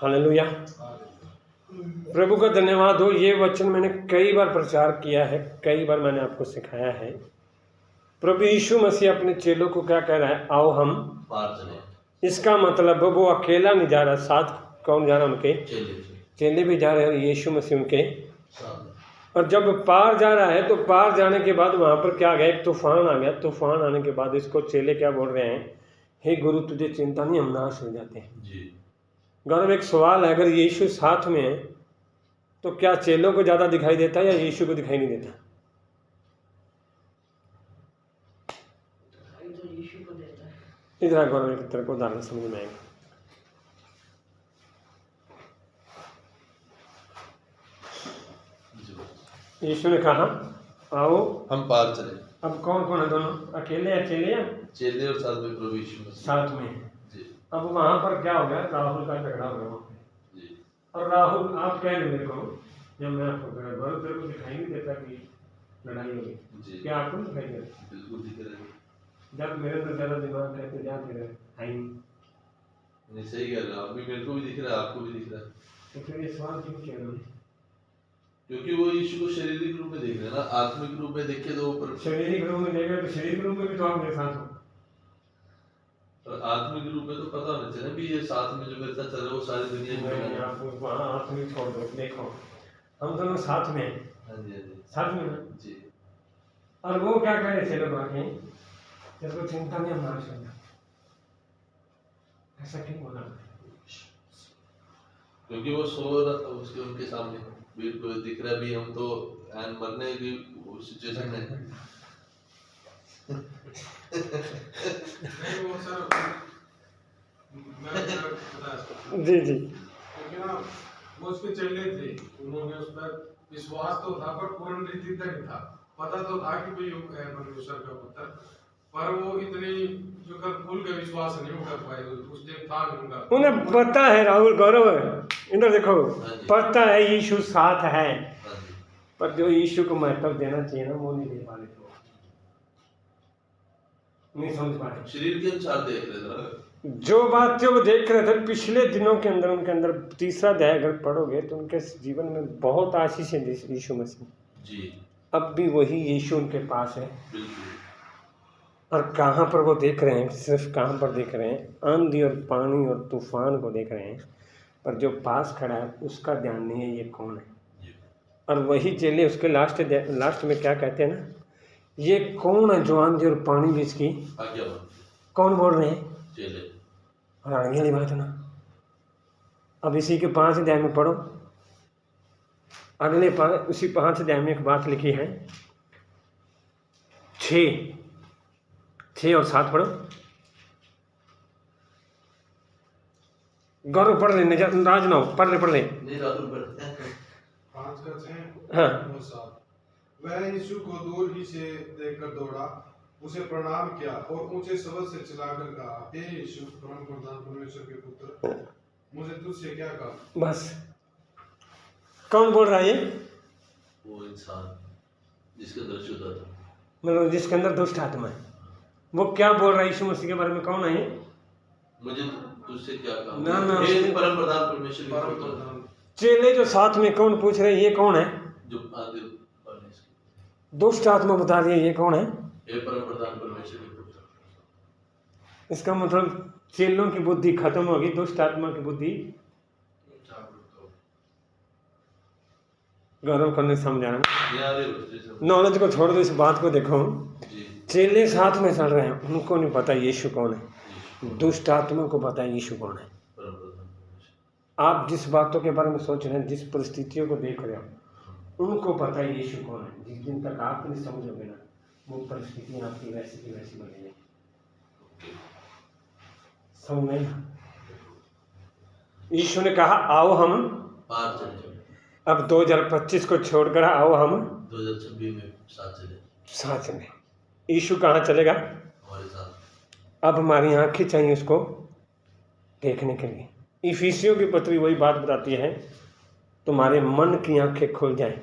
Hallelujah. प्रभु का धन्यवाद हो। ये वचन मैंने कई बार प्रचार किया है, कई बार मैंने आपको सिखाया है। प्रभु यीशु मसीह अपने चेलों को क्या कह रहा है? आओ हम पार चले। इसका मतलब वो अकेला नहीं जा रहा, साथ कौन जा रहा? उनके चेले भी जा रहे हैं, और यीशु मसीह उनके साथ। और जब पार जा रहा है तो पार जाने के बाद वहाँ पर क्या आ गया? एक तूफान आ गया। तूफान आने के बाद इसको चेले क्या बोल रहे हैं? हे गुरु तुझे चिंता नहीं, हम नाश हो जाते हैं जी। गौरव, एक सवाल है, अगर यीशु साथ में है तो क्या चेलों को ज़्यादा दिखाई देता है या यीशु को दिखाई नहीं देता? इधर गौरव, एक तरह को उदाहरण समझ में आएगा। यीशु ने कहा आओ हम पार चले। अब कौन कौन है? दोनों अकेले या चेले? या चेले और साथ में प्रभु यीशु मसीह साथ में जी। अब वहां पर क्या हो गया? राहुल का झगड़ा हो गया जी। और राहुल, आप कह रहे मेरे को, जब मैं आपको तेरे को दिखाई नहीं देता कि लड़ाई होगी, क्या आपको नहीं दिखाई देता? बिल्कुल दिख रहा है। जब मेरे अंदर ज़्यादा दिमाग कहते जा तेरे है ही नहीं। सही कह रहे हो, अभी मेरे को भी दिख रहा है, आपको भी दिख रहा है। तो फिर ये सवाल क्यों किया उन्होंने? क्योंकि वो यीशु को शारीरिक रूप में देख रहे हैं ना, आत्मिक रूप में देखे तो ऊपर शारीरिक रूप में देखे तो शारीरिक रूप में भी तो आप मेरे साथ हो, और आत्मिक रूप में तो पता होना चाहिए भी ये साथ में जो मेरे साथ चल रहा है वो सारी दुनिया में। आपको वहाँ आत्मिक छोड़ दो, देखो हम दोनों साथ में हैं। हाँ जी, हाँ जी, साथ में ना जी। और वो क्या कह रहे थे लोग आके, तेरे चिंता नहीं, हम नाश हो जाए। ऐसा क्यों बोला? क्योंकि वो सो रहा था उसके उनके सामने बिल्कुल दिख रहा भी, हम तो मरने की सिचुएशन में जी जी। लेकिन वो उसके चेले थे, उन्होंने उस पर विश्वास तो था पर पूर्ण रीति तक नहीं था। पता तो था कि भाई परमेश्वर का पुत्र, पर वो इतनी जो खुल के विश्वास नहीं कर पाए उस दिन था उनका। उन्हें पता है राहुल, गौरव इधर देखो, पता है यीशु साथ है, पर जो यीशु को महत्व देना चाहिए ना वो नहीं दे पा रहे, नहीं समझ पा रहे। शरीर के अनुसार देख रहे थे जो बात जो वो देख रहे थे पिछले दिनों के अंदर, उनके अंदर 3रा अध्याय अगर पढ़ोगे तो उनके जीवन में बहुत आशीष है यीशु मसीह जी। अब भी वही यीशु उनके पास है। बिल्कुल। और कहाँ पर वो देख रहे हैं? सिर्फ कहाँ पर देख रहे हैं? आंधी और पानी और तूफान को देख रहे हैं, पर जो पास खड़ा है उसका ध्यान नहीं है ये कौन है। और वही चेले उसके लास्ट में क्या कहते हैं ना, ये कौन है जो आंधी और पानी भी इसकी कौन बोल रहे हैं? चेले। और आगे वाली बात है ना, अब इसी के 5 अध्याय में पढ़ो, अगले उसी 5 अध्याय में एक बात लिखी है, 6 और 7 पढ़ो। गौरव पढ़ ले, राज ना हो, पढ़ ले। नहीं राहुल पढ़। 5 का 6 हाँ। और 7। वह यीशु को दूर ही से देखकर दौड़ा, उसे प्रणाम किया और ऊंचे शब्द से चिल्लाकर कहा, हे यीशु परम प्रधान परमेश्वर के पुत्र, मुझे तुझसे क्या काम? बस कौन बोल रहा है ये? वो इंसान जिसके अंदर शुद्ध था, मतलब जिसके अंदर दुष्ट आत्मा है, वो क्या बोल रहा है यीशु मसीह के बारे में? कौन है ये? मुझे तुझसे क्या काम? ना हे परम प्रधान परमेश्वर के पुत्र। चेले जो साथ में कौन पूछ रहे हैं ये कौन है? जो दुष्ट आत्मा बता रही है ये कौन है? हे परम प्रधान परमेश्वर के पुत्र। इसका मतलब चेलों की बुद्धि खत्म होगी, दुष्ट आत्मा की बुद्धि गौरव करने समझाना। नॉलेज को छोड़ दो, इस बात को देखो। चेले साथ में चल रहे हैं, उनको नहीं पता यीशु कौन है, दुष्ट आत्मा को पता है यीशु कौन है। आप जिस बातों के बारे में सोच रहे हैं, जिस परिस्थितियों को देख रहे हो, उनको पता है यीशु कौन है। जिस दिन तक आप नहीं समझोगे ना, वो परिस्थितियाँ आपकी वैसी की वैसी बनेगी। समझ में? यीशु ने कहा आओ हम पार चले। अब 2025 को छोड़कर आओ हम 2026 में साथ चले। यीशु कहाँ चलेगा? हमारे साथ। अब हमारी आंखें चाहिए उसको देखने के लिए। इफिसियों की पत्री वही बात बताती है, तुम्हारे मन की आंखें खुल जाएं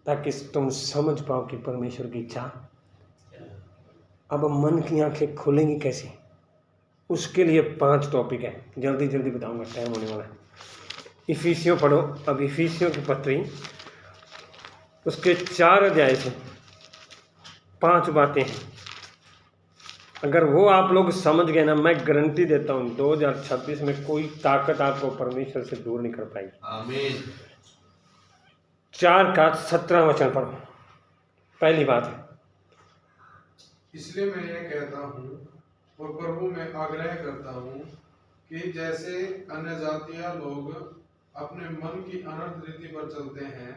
ताकि तुम समझ पाओ कि परमेश्वर की इच्छा। अब मन की आंखें खुलेंगी कैसे? उसके लिए 5 टॉपिक है, जल्दी जल्दी बताऊंगा, टाइम होने वाला है। इफिसियों पढ़ो, अब इफिसियों की पत्री उसके 4 अध्याय से 5 बातें हैं। अगर वो आप लोग समझ गए ना, मैं गारंटी देता हूँ 2026 में कोई ताकत आपको परमेश्वर से दूर नहीं कर पाएगी। आमीन। 4 का 17 वचन पढ़ो। पहली बात है, इसलिए मैं ये कहता हूँ और प्रभु में आग्रह करता हूँ कि जैसे अन्य जातीय लोग अपने मन की अनर्थ रीति पर चलते हैं,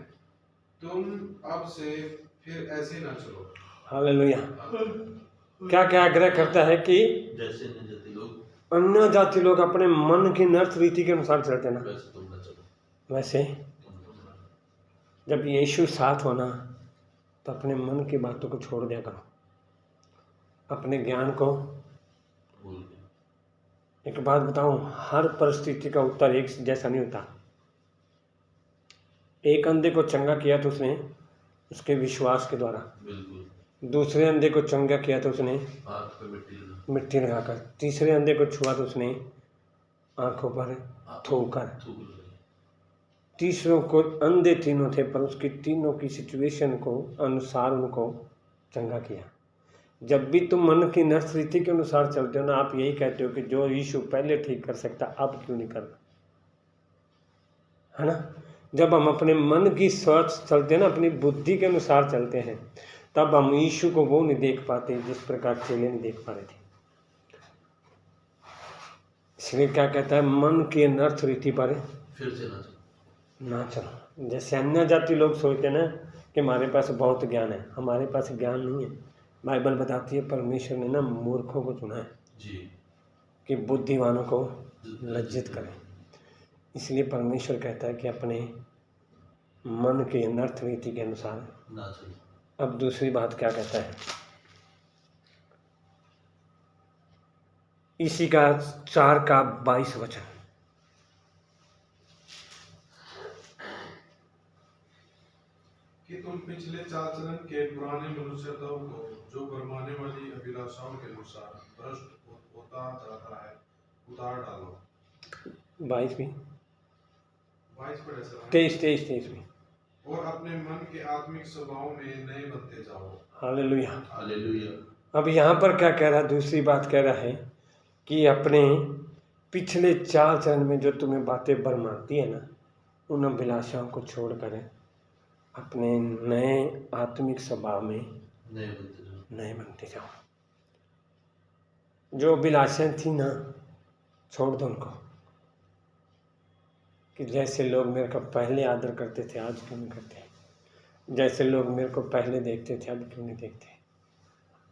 तुम अब से फिर ऐसे न चलो। हालेलुया। क्या क्या आग्रह करता है कि जैसे अन्य जाति लोग अन्य जाति लोग अपने मन की नर्थ रीति के अनुसार चलते ना, वैसे तुम न चलो। वैसे जब यीशु साथ होना तो अपने मन की बातों को छोड़ दिया करो, अपने ज्ञान को। भूल गए। एक बात बताऊं, हर परिस्थिति का उत्तर एक जैसा नहीं होता। एक अंधे को चंगा किया तो उसने उसके विश्वास के द्वारा, बिल्कुल। दूसरे अंधे को चंगा किया तो उसने हाथ पे मिट्टी लगाकर, तीसरे अंधे को छुआ तो उसने आंखों पर थूकर, तीसरों को अंधे तीनों थे पर उसकी तीनों की सिचुएशन को अनुसार उनको चंगा किया। जब भी तुम मन की नर्थ रीति के अनुसार चलते हो ना, आप यही कहते हो कि जो यीशु पहले ठीक कर सकता अब क्यों नहीं कर, है ना। जब हम अपने मन की सोच चलते हैं ना, अपनी बुद्धि के अनुसार चलते हैं, तब हम यीशु को वो नहीं देख पाते जिस प्रकार चेले नहीं देख पा रहे थे। इसलिए क्या कहता है, मन की नर्थ रीति पर फिर से ना चलो। जैसे अन्य जाति लोग सोचते हैं ना कि हमारे पास बहुत ज्ञान है, हमारे पास ज्ञान नहीं है। बाइबल बताती है परमेश्वर ने ना मूर्खों को चुना है जी, कि बुद्धिमानों को लज्जित करें। इसलिए परमेश्वर कहता है कि अपने मन के नर्थ रीति के अनुसार ना चलो। अब दूसरी बात क्या कहता है, इसी का 4 का 22 वचन, कि तुम पिछले चाल चलन के पुराने मनुष्यत्व को जो भरमाने वाली अभिलाषाओं के अनुसार भ्रष्ट होता जाता है उतार डालो। 22 भी 22 पढ़े सर। 23 में, और अपने मन के आत्मिक स्वभाव में नए बनते जाओ। हालेलुया। हालेलुया। अब यहाँ पर क्या कह रहा है, दूसरी बात कह रहा है कि अपने पिछले 4 चरण में जो तुम्हें बातें भरमाती है ना, उन अभिलाषाओं को छोड़कर अपने नए आत्मिक स्वभाव में नए बनते जाओ। जो अभिलाषाएं थी ना, छोड़ दो उनको। कि जैसे लोग मेरे को पहले आदर करते थे आज क्यों नहीं करते, जैसे लोग मेरे को पहले देखते थे अब क्यों नहीं देखते।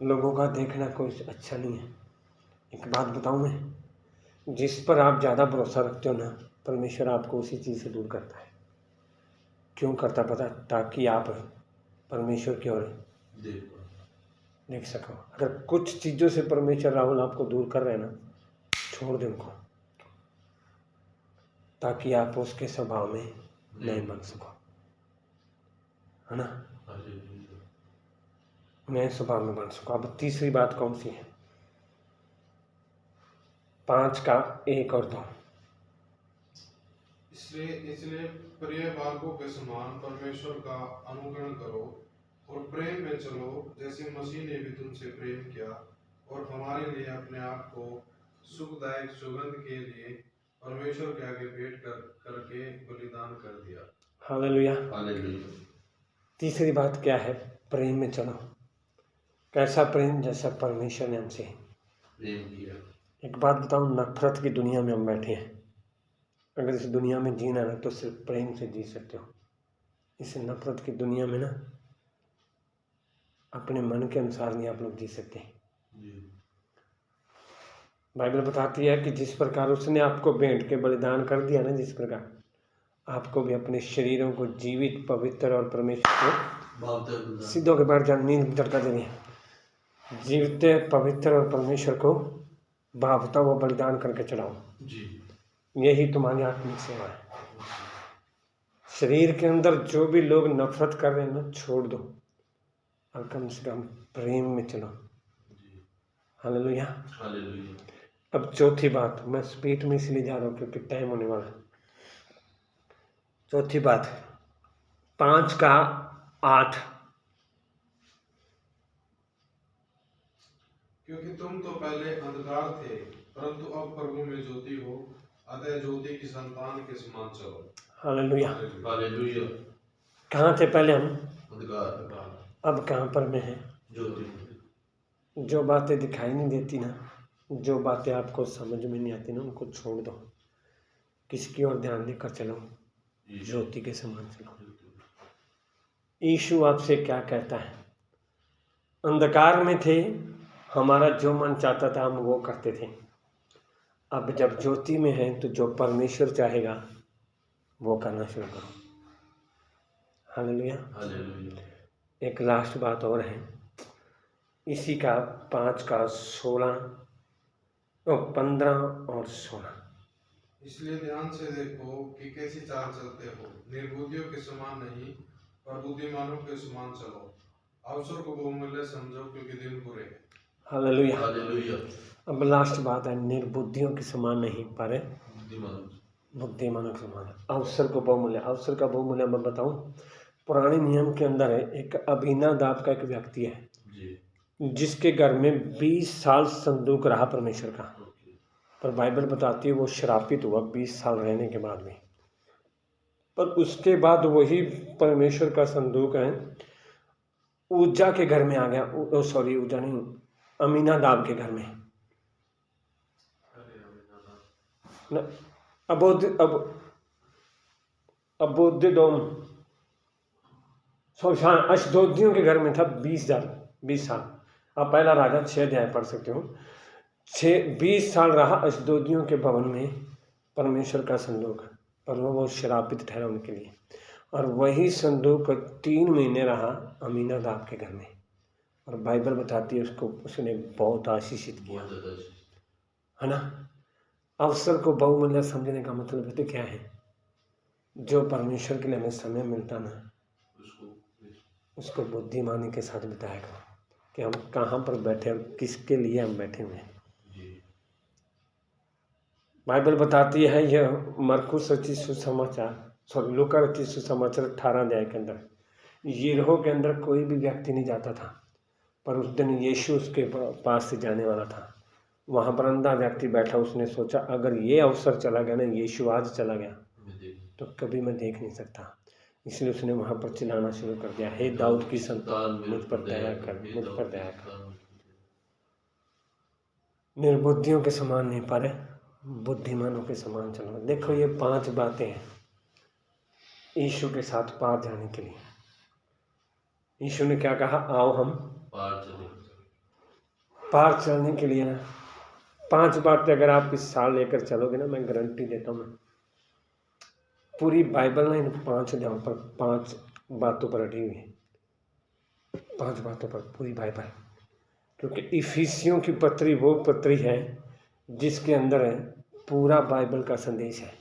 लोगों का देखना कोई अच्छा नहीं है। एक बात बताऊं मैं, जिस पर आप ज़्यादा भरोसा रखते हो ना, परमेश्वर आपको उसी चीज़ से दूर करता है। क्यों करता पता, ताकि आप परमेश्वर की ओर देख सको। अगर कुछ चीज़ों से परमेश्वर राहुल आपको दूर कर रहे हैं ना, छोड़ दे उनको, ताकि आप उसके स्वभाव में नहीं बन सको, है ना, नए स्वभाव में बन सको। अब तीसरी बात कौन सी है, 5 का 1 और 2, इसलिए प्रिय बालकों के समान परमेश्वर का अनुकरण करो और प्रेम में चलो, जैसे मसीह ने भी तुमसे प्रेम किया और हमारे लिए अपने आप को सुखदायक सुगंध के लिए परमेश्वर के आगे भेंट करके बलिदान कर दिया। हालेलुया। हालेलुया। तीसरी बात क्या है, प्रेम में चलो। कैसा प्रेम, जैसा परमेश्वर ने हमसे प्रेम किया। एक बात बताऊं, नफरत की दुनिया में हम बैठे हैं। अगर इस दुनिया में जीना ना तो सिर्फ प्रेम से जी सकते हो। इस नफरत की दुनिया में ना अपने मन के अनुसार नहीं आप लोग जी सकते। बाइबल बताती है कि जिस प्रकार उसने आपको भेंट के बलिदान कर दिया ना, जिस प्रकार आपको भी अपने शरीरों को जीवित, पवित्र और परमेश्वर को सिद्धों के बाहर नींद चढ़का देनी है। जीवित, पवित्र और परमेश्वर को भावता हुआ बलिदान करके चढ़ाओ जी। यही तुम्हारी आत्मिक सेवा है। शरीर के अंदर जो भी लोग नफरत कर रहे हैं ना, छोड़ दो और कम से कम प्रेम में चलो। हालेलुया। अब चौथी बात, मैं स्पीड में इसलिए जा रहा हूँ क्योंकि टाइम होने वाला है। चौथी बात 5:8, क्योंकि तुम तो पहले अंधकार थे परंतु अब प्रभु में ज्योति हो, अतः ज्योति की संतान के समान चलो। हालेलुया। हालेलुया। कहाँ थे पहले हम, अंधकार, अब कहाँ पर में है। ज्योति। जो बातें दिखाई नहीं देती ना, जो बातें आपको समझ में नहीं आती ना, उनको छोड़ दो, किसकी ओर ध्यान देकर चलो, ज्योति के समान चलो। यीशु आपसे क्या कहता है, अंधकार में थे, हमारा जो मन चाहता था हम वो करते थे, अब जब ज्योति में है तो जो परमेश्वर चाहेगा वो करना शुरू करो। हालेलुया। हालेलुया। एक लास्ट बात और है, इसी का 5:16, 15 और 16। इसलिए ध्यान से देखो कि कैसी चाल चलते हो, निर्बुद्धियों के समान नहीं पर बुद्धिमानों के समान चलो, अवसर को बहुमूल्य समझो क्योंकि दिन बुरे हैं। हालेलुया। हालेलुया। अब लास्ट बात है, निर्बुद्धियों के समान नहीं पर बुद्धिमान। बुद्धिमानों के समान। अवसर को बहुमूल्य, अवसर का बहुमूल्य मैं बताऊं, पुराने नियम के अंदर है, एक अबीनादाब का एक व्यक्ति है जी। जिसके घर में 20 साल संदूक रहा परमेश्वर का, पर बाइबल बताती है वो श्रापित हुआ 20 साल रहने के बाद भी। पर उसके बाद वही परमेश्वर का संदूक है उज्जा के घर में आ गया, सॉरी उज्जा नहीं, अमीनादाब के घर में। अबोद्यदोम अशदोदियों के घर में था 20 साल। आप पहला राजा 6 अध्याय पढ़ सकते हो। 20 साल रहा अशदोदियों के भवन में परमेश्वर का संदूक, पर वो श्रापित ठहरा उनके लिए। और वही संदूक 3 महीने रहा अमीनादाब के घर में, और बाइबल बताती है उसने बहुत आशीषित किया, है ना। अवसर को बहुमूल्य समझने का मतलब तो क्या है, जो परमेश्वर के लिए हमें समय मिलता ना उसको बुद्धिमानी के साथ बिताया करो, कि हम कहाँ पर बैठे और किसके लिए हम बैठे हुए हैं। बाइबल बताती है, यह मरकुस रचित सुसमाचार, लूका रचित सुसमाचार 18 अध्याय के अंदर, यीरिहो के अंदर कोई भी व्यक्ति नहीं जाता था, पर उस दिन यीशु उसके पास से जाने वाला था। वहाँ पर अंधा व्यक्ति बैठा, उसने सोचा अगर ये अवसर चला गया ना, यीशु आज चला गया तो कभी मैं देख नहीं सकता, इसलिए उसने वहाँ पर चिल्लाना शुरू कर दिया, हे दाऊद की संतान मुझ पर दया कर, मुझ पर दया कर। निर्बुद्धियों के समान नहीं पर बुद्धिमानों के समान चलो। देखो ये 5 बातें हैं यीशु के साथ पार जाने के लिए। यीशु ने क्या कहा, आओ हम पार चलने के लिए। 5 बातें अगर आप इस साल लेकर चलोगे ना, मैं गारंटी देता हूँ, मैं पूरी बाइबल ना इन 5 अध्यायों पर 5 बातों पर अड़ी हुई है, 5 बातों पर पूरी बाइबल। क्योंकि इफिसियों की पत्री वो पत्री है जिसके अंदर है पूरा बाइबल का संदेश है।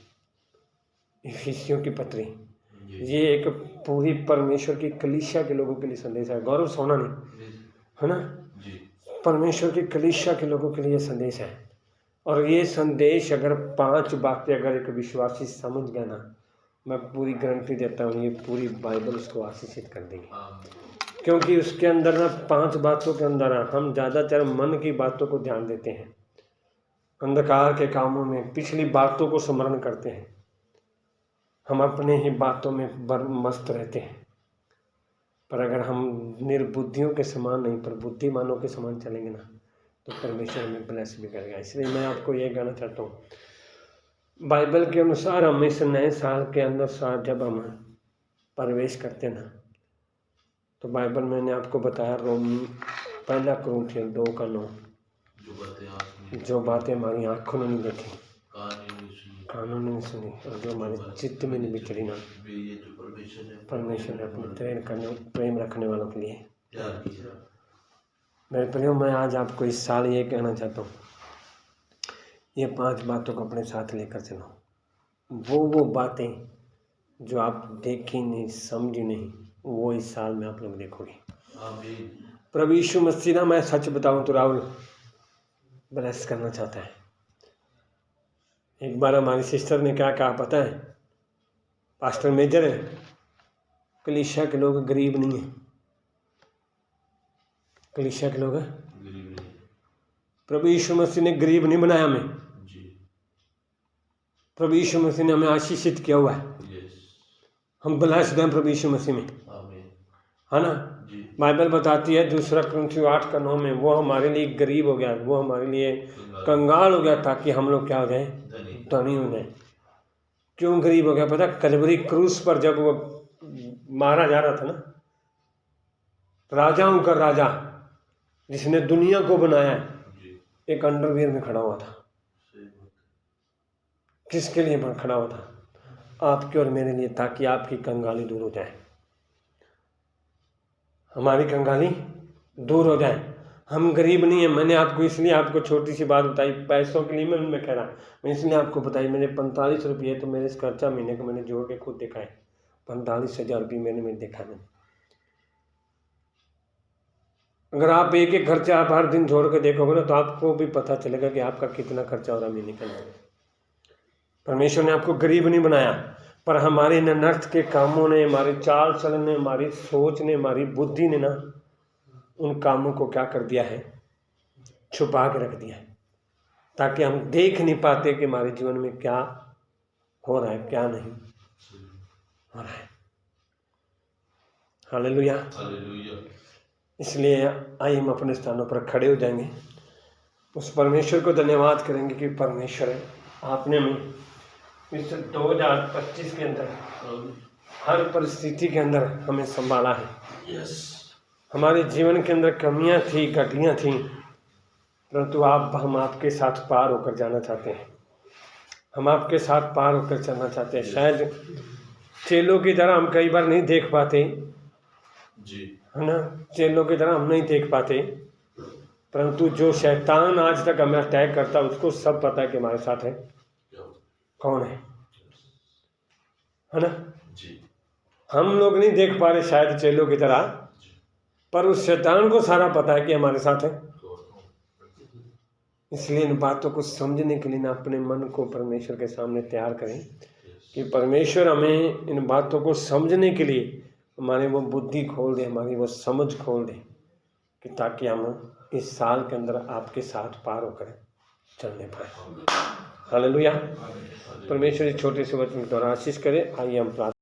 इफिसियों की पत्री ये एक पूरी परमेश्वर की कलीसिया के लोगों के लिए संदेश है, गौरव सोना नहीं, है ना। परमेश्वर की कलीसिया के लोगों के लिए संदेश है, और ये संदेश अगर 5 बातें अगर एक विश्वासी समझ गया ना, मैं पूरी गारंटी देता हूँ ये पूरी बाइबल उसको आशीषित कर देगी। क्योंकि उसके अंदर ना 5 बातों के अंदर हम ज़्यादातर मन की बातों को ध्यान देते हैं, अंधकार के कामों में पिछली बातों को स्मरण करते हैं, हम अपने ही बातों में मस्त रहते हैं। पर अगर हम निर्बुद्धियों के समान नहीं पर बुद्धिमानों के समान चलेंगे ना, तो परमेश्वर हमें ब्लेस भी करेगा। इसलिए मैं आपको ये कहना चाहता हूँ, बाइबल के अनुसार हम इस नए साल के अंदर जब हम प्रवेश करते ना, तो बाइबल मैंने आपको बताया रोमी 1 कुरिन्थियों 2:9, जो बातें हमारी आँखों ने नहीं देखी, कानों ने नहीं सुनी, और जो हमारे चित्त में नहीं बिचरी ना, परमेश्वर ने अपने प्रेम रखने वालों के लिए। मेरे प्रियो, मैं आज आपको इस साल ये कहना चाहता हूँ, ये 5 बातों को अपने साथ लेकर चलो। वो बातें जो आप देखी नहीं, समझी नहीं, वो इस साल में आप लोग देखोगे। प्रभु यीशु मसीह ना, मैं सच बताऊं तो राहुल ब्लेस करना चाहता है। एक बार हमारी सिस्टर ने क्या कहा पता है, पास्टर मेजर है, कलीसिया के लोग गरीब नहीं है, कलीसिया के लोग प्रभु यीशु मसीह ने गरीब नहीं बनाया हमें, प्रभु यीशु मसीह ने हमें आशीषित किया हुआ है, हम ब्लेस्ड हैं प्रभु यीशु मसीह में, है ना। बाइबल बताती है 2 कुरिन्थियों 8:9 में, वो हमारे लिए गरीब हो गया, वो हमारे लिए कंगाल हो गया ताकि हम लोग क्या हो जाए, धनी हो जाए। क्यों गरीब हो गया पता, कलवरी क्रूस पर जब वो मारा जा रहा था ना, राजाओं का राजा जिसने दुनिया को बनाया है, एक अंडरवियर में खड़ा हुआ था। किसके लिए खड़ा हुआ था? आपके और मेरे लिए, ताकि आपकी कंगाली दूर हो जाए, हमारी कंगाली दूर हो जाए। हम गरीब नहीं है। मैंने आपको इसलिए आपको छोटी सी बात बताई, पैसों के लिए मैं कह रहा, मैं इसलिए आपको बताई, मैंने 45 रुपये तो मेरे खर्चा महीने का मैंने जोड़ के खुद देखा है, 45,000 रुपये मैंने देखा मैंने। अगर आप एक एक खर्चा आप हर दिन जोड़ के देखोगे ना, तो आपको भी पता चलेगा कि आपका कितना खर्चा हो रहा है महीने का। परमेश्वर ने आपको गरीब नहीं बनाया, पर हमारे इन अनर्थ के कामों ने, हमारे चाल चलन ने, हमारी सोच ने, हमारी बुद्धि ने ना उन कामों को क्या कर दिया है, छुपा के रख दिया है, ताकि हम देख नहीं पाते कि हमारे जीवन में क्या हो रहा है, क्या नहीं हो रहा है। हालेलुया। इसलिए आइए हम अपने स्थानों पर खड़े हो जाएंगे, उस परमेश्वर को धन्यवाद करेंगे कि परमेश्वर है, आपने हमें इस 2025 के अंदर हर परिस्थिति के अंदर हमें संभाला है। हमारे जीवन के अंदर कमियां थी, घटियां थी, परंतु हम आपके साथ पार होकर जाना चाहते हैं, हम आपके साथ पार होकर चलना चाहते हैं। शायद चेलों की तरह हम कई बार नहीं देख पाते जी, है ना, चेलों की तरह हम नहीं देख पाते, परंतु जो शैतान आज तक हमें अटैक करता, उसको सब पता है कि हमारे साथ है कौन है ना जी। हम लोग नहीं देख पा रहे शायद चेलों की तरह, पर उस शैतान को सारा पता है कि हमारे साथ है। इसलिए इन बातों को समझने के लिए ना अपने मन को परमेश्वर के सामने तैयार करें कि परमेश्वर हमें इन बातों को समझने के लिए हमारे वो बुद्धि खोल दे, हमारी वो समझ खोल दे, कि ताकि हम इस साल के अंदर आपके साथ पार होकर चलने पाए। हालेलुया। परमेश्वर इस छोटे से वचन के द्वारा आशीष करे। आइए हम प्रार्थना